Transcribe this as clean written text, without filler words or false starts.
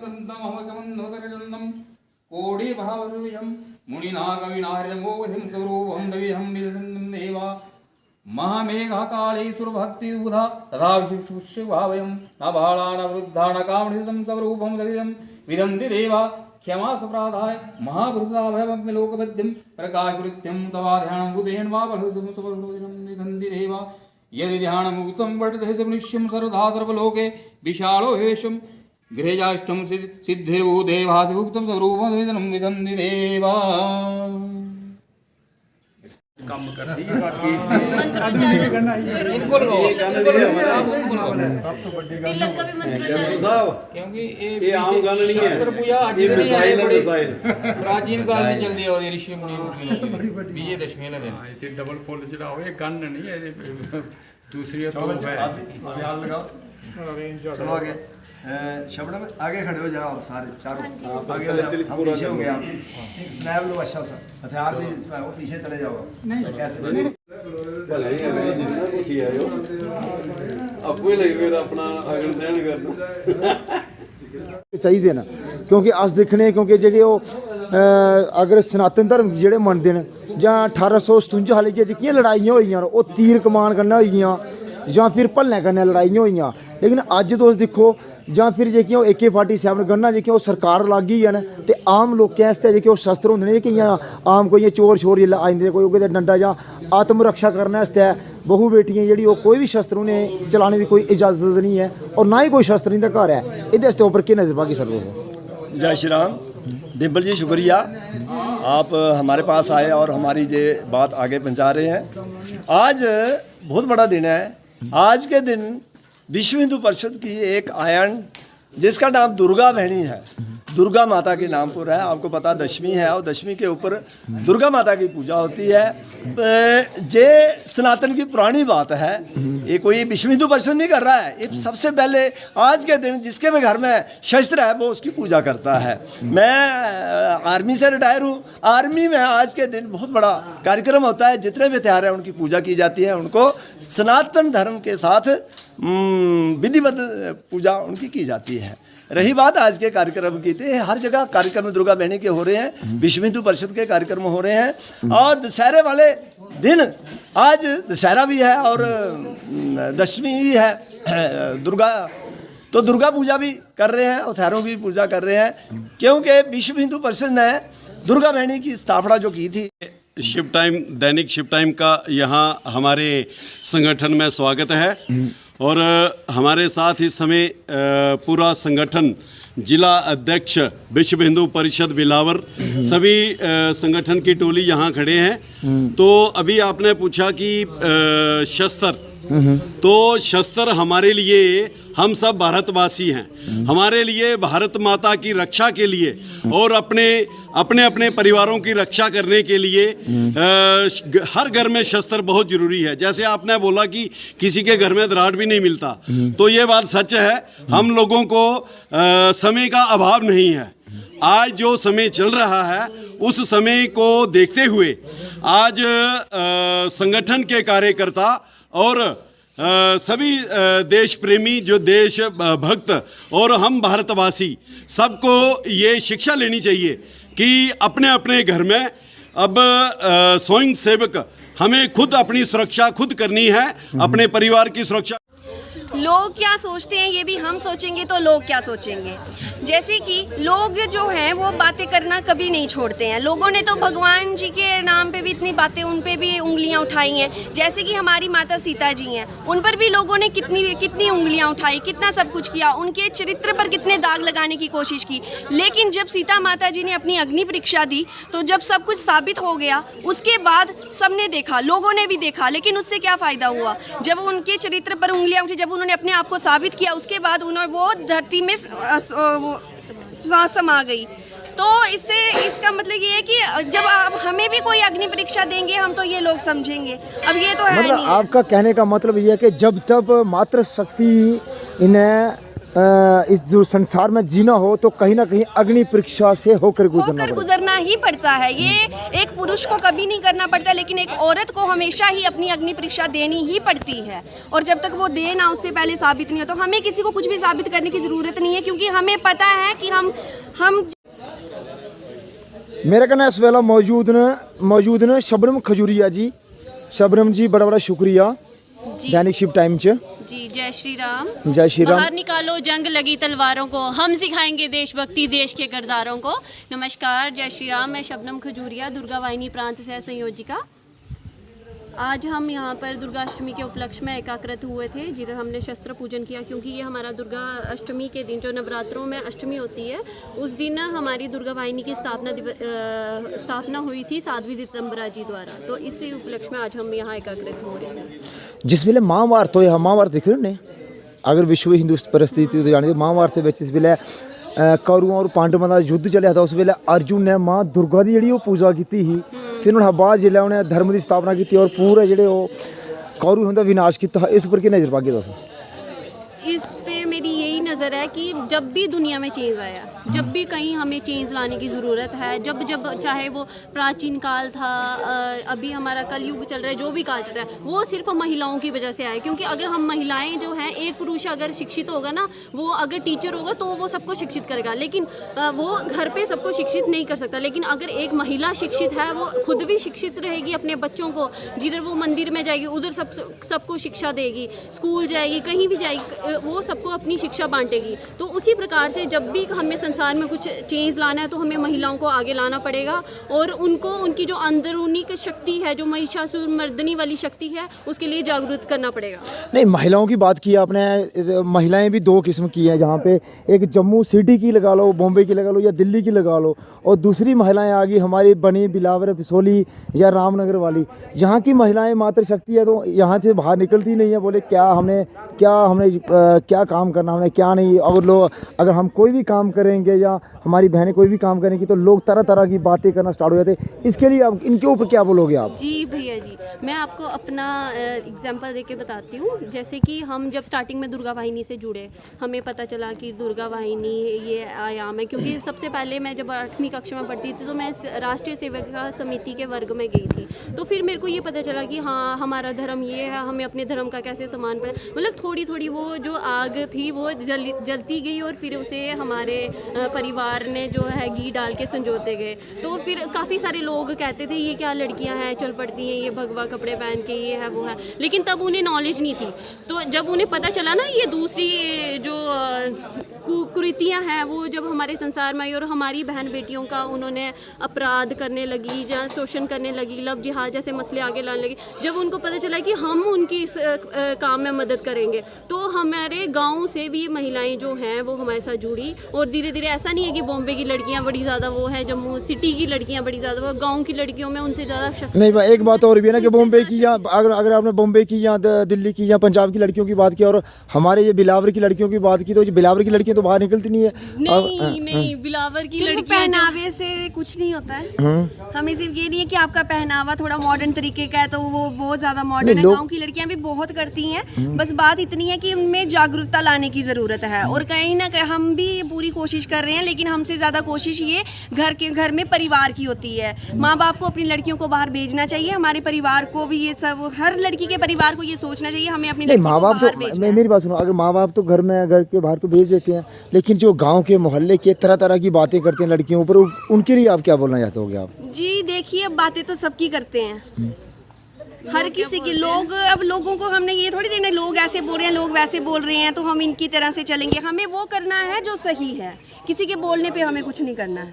तमहमकमन्धोदरजन्दं कोडिभावरुयं मुनिनागविनाहृदमोगधिं स्वरूपं दविहं विदन्दं देवा महामेघकाले सुरभक्तिदूधा तथा विशुष्यभावयं न बाला न वृद्धा न कामनितं स्वरूपं दविदं विदन्ति देवा क्षमा सुप्राधाय महाभृताभयमग्निलोकबद्धिं प्रकाशकृत्यं तवा ध्यानं बुधेन वा बलुदं सुवर्णोदिनं निधन्ति देवा यदि ध्यानमुक्तं वर्तते मनुष्यं सर्वधा सर्वलोके विशालो हेशं गृहजाष्टं सिद्धिर्भूदेवासिभुक्तं स्वरूपं विदनं विदन्ति देवा काम करती है बाकी इनको लगाओ क्योंकि ये आम गन नहीं है, ये मिसाइल है, मिसाइल प्राचीन काल में चलती है और ऋषि मुनि विजयदशमी लगे इसे डबल फोल्ड चढ़ाओ, ये गन नहीं है, दूसरी तो है लगाओ। चलो आगे शबनम आगे खड़े हो जाओ आप सारे चारों आगे हो जाओ, हम पीछे हो गए आप एक स्नैप लो अच्छा सा हथियार भी वो पीछे चले जाओ नहीं कैसे भले ही अगले जितना कुछ ही आयो आपको ही लगे फिर अपना अगल ध्यान करना चाहिए ना क्योंकि अस दिखने क्योंकि जेह्ड़े ओह् अगर सनातन धर्म जेह्ड़े मनदे न जां 1857 हाले जेह्कियां लड़ाइयां होइयां ओह् तीर कमान कन्नै होइयां जां फिर भल्लें कन्नै लड़ाइयां होइयां, लेकिन अज्ज तुस दिक्खो जां फिर जेह्कियां AK-47 गन्नां जेह्कियां ओह् सरकार लागी न ते आम लोकें आस्तै जेह्के ओह् शस्त्र होंदे न जेह्के इ'यां आम कोई चोर शोर जेल्लै आई जंदे कोई ओह्दे डंडा जां आत्म रक्षा करने आस्तै बहु बेटियां जेह्ड़ी ओह् कोई भी शस्त्र उ'नें चलाने दी कोई इजाज़त नहीं है और ना ही कोई शस्त्र इं'दे घर है, एह्दे आस्तै उप्पर केह् नज़र पागी सर तुस? जय श्री राम। डिम्पल जी शुक्रिया, आप हमारे पास आए और हमारी ये बात आगे पहुँचा रहे हैं। आज बहुत बड़ा दिन है। आज के दिन विश्व हिंदू परिषद की एक आयन जिसका नाम दुर्गा बहनी है, दुर्गा माता के नाम पर है। आपको पता दशमी है और दशमी के ऊपर दुर्गा माता की पूजा होती है। ये सनातन की पुरानी बात है, ये कोई विश्व हिंदू परिषद नहीं कर रहा है। ये सबसे पहले आज के दिन जिसके भी घर में शस्त्र है वो उसकी पूजा करता है। मैं आर्मी से रिटायर हूँ। आर्मी में आज के दिन बहुत बड़ा कार्यक्रम होता है, जितने भी त्यौहार हैं उनकी पूजा की जाती है, उनको सनातन धर्म के साथ विधिवत पूजा उनकी की जाती है। रही बात आज के कार्यक्रम की, थी हर जगह कार्यक्रम दुर्गा बहनी के हो रहे हैं, विश्व हिंदू परिषद के कार्यक्रम हो रहे हैं और दशहरे वाले दिन आज दशहरा भी है और दशमी भी है दुर्गा, तो दुर्गा पूजा भी कर रहे हैं और त्योहारों की पूजा कर रहे हैं, क्योंकि विश्व हिंदू परिषद ने दुर्गा बहनी की स्थापना जो की थी। शिव टाइम दैनिक शिव टाइम का यहाँ हमारे संगठन में स्वागत है और हमारे साथ इस समय पूरा संगठन जिला अध्यक्ष विश्व हिंदू परिषद बिलावर सभी संगठन की टोली यहाँ खड़े हैं। तो अभी आपने पूछा कि शस्त्र, तो शस्त्र हमारे लिए हम सब भारतवासी हैं, हमारे लिए भारत माता की रक्षा के लिए और अपने अपने परिवारों की रक्षा करने के लिए हर घर में शस्त्र बहुत ज़रूरी है। जैसे आपने बोला कि किसी के घर में दराड़ भी नहीं मिलता, तो ये बात सच है। हम लोगों को समय का अभाव नहीं है। आज जो समय चल रहा है उस समय को देखते हुए आज संगठन के कार्यकर्ता और सभी देश प्रेमी जो देश भक्त और हम भारतवासी सबको ये शिक्षा लेनी चाहिए कि अपने अपने घर में अब स्वयं सेवक हमें खुद अपनी सुरक्षा खुद करनी है, अपने परिवार की सुरक्षा। लोग क्या सोचते हैं ये भी हम सोचेंगे तो लोग क्या सोचेंगे। जैसे कि लोग जो हैं वो बातें करना कभी नहीं छोड़ते हैं। लोगों ने तो भगवान जी के नाम पे भी इतनी बातें, उन पे भी उंगलियां उठाई हैं। जैसे कि हमारी माता सीता जी हैं, उन पर भी लोगों ने कितनी उंगलियां उठाई, कितना सब कुछ किया, उनके चरित्र पर कितने दाग लगाने की कोशिश की। लेकिन जब सीता माता जी ने अपनी अग्नि परीक्षा दी तो जब सब कुछ साबित हो गया उसके बाद सबने देखा, लोगों ने भी देखा, लेकिन उससे क्या फ़ायदा हुआ। जब उनके चरित्र पर उंगलियां उठी, जब उन्होंने अपने आप को साबित किया, उसके बाद उन्होंने वो धरती में समा गई। तो इसका मतलब ये है कि जब आप हमें भी कोई अग्नि परीक्षा देंगे हम तो ये लोग समझेंगे। अब ये तो है मतलब नहीं। आपका कहने का मतलब ये है कि जब तब मातृ शक्ति इन्हें इस जो संसार में जीना हो तो कहीं ना कहीं अग्नि परीक्षा से होकर गुजरना ही पड़ता है। ये एक पुरुष को कभी नहीं करना पड़ता, लेकिन एक औरत को हमेशा ही अपनी अग्नि परीक्षा देनी ही पड़ती है। और जब तक वो दे ना, उससे पहले साबित नहीं हो, तो हमें किसी को कुछ भी साबित करने की ज़रूरत नहीं है, क्योंकि हमें पता है कि हम मेरे कन्नै इस वेला मौजूद न शबनम खजूरिया जी। शबनम जी बड़ा शुक्रिया दैनिक शिफ्ट टाइम च जी। जय श्री राम। जय श्री राम। बाहर निकालो जंग लगी तलवारों को, हम सिखाएंगे देशभक्ति देश के किरदारों को। नमस्कार, जय श्री राम। मैं शबनम खजूरिया, दुर्गा वाहिनी प्रांत सह संयोजिका। आज हम यहाँ पर दुर्गा अष्टमी के उपलक्ष्य में एकाकृत हुए थे, जिधर हमने शस्त्र पूजन किया, क्योंकि ये हमारा दुर्गा अष्टमी के दिन, जो नवरात्रों में अष्टमी होती है, उस दिन हमारी दुर्गा वाहिनी की स्थापना हुई थी साध्वी दितंबरा जी द्वारा। तो इसी उपलक्ष्य में आज हम यहाँ एकाकृत हो रहे हैं। जिस वेले महाभारत होया, महाभारत देख रहे ने, अगर विश्व हिंदू परिस्थिति तो जाने महाभारत के जिस वेले कौरवों और पांडवों का युद्ध चलिया था, उस वेले अर्जुन ने माँ दुर्गा की जी पूजा की थी। फिर उन्हें बाद जिले उन्हें धर्म की स्थापना की और पूरे जो कौरव उनका विनाश किया। इस पर क्या नजर पागे दस? इस पे मेरी यही नज़र है कि जब भी दुनिया में चेंज आया, जब भी कहीं हमें चेंज लाने की ज़रूरत है, जब चाहे वो प्राचीन काल था, अभी हमारा कलयुग चल रहा है, जो भी काल चल रहा है, वो सिर्फ महिलाओं की वजह से आया। क्योंकि अगर हम महिलाएं जो हैं, एक पुरुष अगर शिक्षित होगा ना, वो अगर टीचर होगा तो वो सबको शिक्षित करेगा, लेकिन वो घर पे सबको शिक्षित नहीं कर सकता। लेकिन अगर एक महिला शिक्षित है, वो खुद भी शिक्षित रहेगी, अपने बच्चों को, जिधर वो मंदिर में जाएगी उधर सबको शिक्षा देगी, स्कूल जाएगी, कहीं भी जाएगी, वो सबको अपनी शिक्षा बांटेगी। तो उसी प्रकार से जब भी हमें संसार में कुछ चेंज लाना है, तो हमें महिलाओं को आगे लाना पड़ेगा और उनको उनकी जो अंदरूनी शक्ति है, जो महिषासुर मर्दनी वाली शक्ति है, उसके लिए जागरूक करना पड़ेगा। नहीं, महिलाओं की बात की आपने, महिलाएं भी दो किस्म की हैं, जहाँ पे एक जम्मू सिटी की लगा लो, बॉम्बे की लगा लो या दिल्ली की लगा लो, और दूसरी महिलाएं आ गई हमारी बनी बिलावर, पिसोली या रामनगर वाली। यहाँ की महिलाएं मातृ शक्ति है, तो यहाँ से बाहर निकलती नहीं है। बोले क्या हमने क्या काम करना, हमने क्या नहीं। अगर हम कोई भी काम करेंगे या हमारी बहनें कोई भी काम करेंगी, तो लोग तरह तरह की बातें करना स्टार्ट हो जाते। इसके लिए आप इनके ऊपर क्या बोलोगे आप? जी भैया जी, मैं आपको अपना एग्जांपल देके बताती हूँ। जैसे कि हम जब स्टार्टिंग में दुर्गा वाहिनी से जुड़े, हमें पता चला कि दुर्गा वाहिनी ये आयाम है। क्योंकि सबसे पहले मैं जब 8वीं कक्षा में पढ़ती थी, तो मैं राष्ट्रीय सेविका समिति के वर्ग में गई थी। तो फिर मेरे को ये पता चला कि हाँ, हमारा धर्म ये है, हमें अपने धर्म का कैसे सम्मान पड़े। मतलब थोड़ी थोड़ी वो जो आग थी वो जलती गई, और फिर उसे हमारे परिवार ने जो है घी डाल के संजोते गए। तो फिर काफ़ी सारे लोग कहते थे ये क्या लड़कियां हैं, चल पड़ती हैं, ये भगवा कपड़े पहन के, ये है वो है। लेकिन तब उन्हें नॉलेज नहीं थी। तो जब उन्हें पता चला ना, ये दूसरी जो कुरीतियाँ हैं, वो जब हमारे संसार में आई और हमारी बहन बेटियों का उन्होंने अपराध करने लगी या शोषण करने लगी, लव जिहाद जैसे मसले आगे लाने लगी, जब उनको पता चला कि हम उनकी इस काम में मदद करेंगे, तो हमारे गांव से भी महिलाएं जो हैं वो हमारे साथ जुड़ी। और धीरे धीरे ऐसा नहीं है कि बॉम्बे की लड़कियां बड़ी ज़्यादा वो है, जम्मू सिटी की लड़कियां बड़ी ज़्यादा वो, गाँव की लड़कियों में उनसे ज़्यादा शक्ति नहीं। एक बात और भी है ना कि बॉम्बे की या अगर आपने बॉम्बे की या दिल्ली की या पंजाब की लड़कियों की बात की और हमारे ये बिलावर की लड़कियों की बात की, तो बिलावर की लड़कियां तो बाहर निकलती नहीं है। नहीं, बिलावर की लड़कियां पहनावे से कुछ नहीं होता है। हमें सिर्फ ये नहीं है कि आपका पहनावा थोड़ा मॉडर्न तरीके का है तो वो बहुत ज़्यादा मॉडर्न है। गाँव की लड़कियां भी बहुत करती हैं। बस बात इतनी है कि उनमें जागरूकता लाने की ज़रूरत है। और कहीं ना कहीं हम भी पूरी कोशिश कर रहे हैं, लेकिन हमसे ज़्यादा कोशिश ये घर में परिवार की होती है। माँ बाप को अपनी लड़कियों को बाहर भेजना चाहिए, हमारे परिवार को भी ये सब, हर लड़की के परिवार को ये सोचना चाहिए हमें अपनी लड़की को बाहर भेजना है। मेरी बात सुनो, अगर माँ बाप तो घर के बाहर तो भेज देते हैं, लेकिन जो गांव के मोहल्ले के तरह तरह की बातें करते हैं लड़कियों पर, उनके लिए आप क्या बोलना चाहते होगे आप? जी देखिए, अब बातें तो सबकी करते हैं, हर किसी की। लोग, अब लोगों को हमने ये थोड़ी देना, लोग ऐसे बोल रहे हैं, लोग वैसे बोल रहे हैं, तो हम इनकी तरह से चलेंगे। हमें वो करना है जो सही है, किसी के बोलने पे हमें कुछ नहीं करना है।